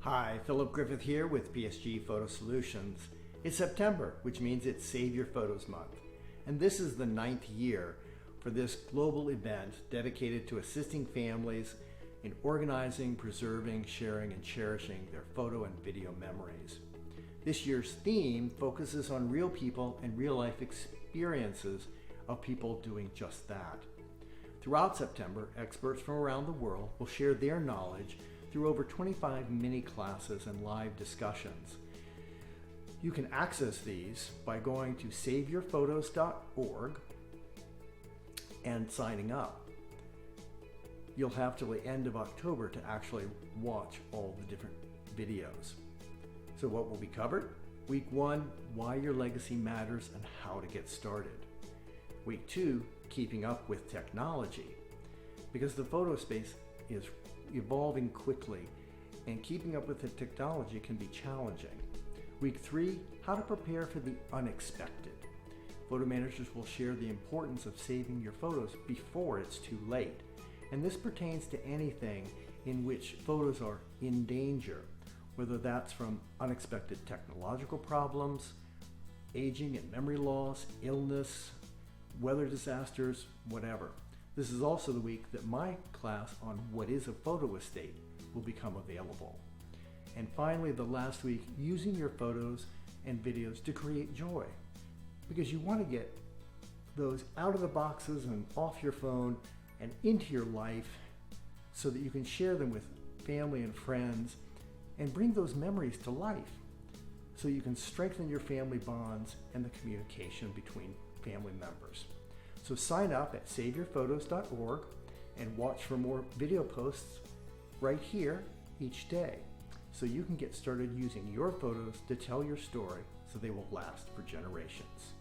Hi, Philip Griffith here with PSG Photo Solutions. It's September, which means it's Save Your Photos Month. And this is the 9th year for this global event dedicated to assisting families in organizing, preserving, sharing, and cherishing their photo and video memories. This year's theme focuses on real people and real-life experiences of people doing just that. Throughout September, experts from around the world will share their knowledge through over 25 mini classes and live discussions. You can access these by going to saveyourphotos.org and signing up. You'll have till the end of October to actually watch all the different videos. So what will be covered? Week 1, why your legacy matters and how to get started. Week 2, keeping up with technology. Because the photo space is evolving quickly and keeping up with the technology can be challenging. Week 3, how to prepare for the unexpected. Photo managers will share the importance of saving your photos before it's too late. And this pertains to anything in which photos are in danger, whether that's from unexpected technological problems, aging and memory loss, illness, weather disasters, whatever. This is also the week that my class on what is a photo estate will become available. And finally, the last week, using your photos and videos to create joy. Because you want to get those out of the boxes and off your phone and into your life so that you can share them with family and friends and bring those memories to life so you can strengthen your family bonds and the communication between family members. So sign up at saveyourphotos.org and watch for more video posts right here each day so you can get started using your photos to tell your story so they will last for generations.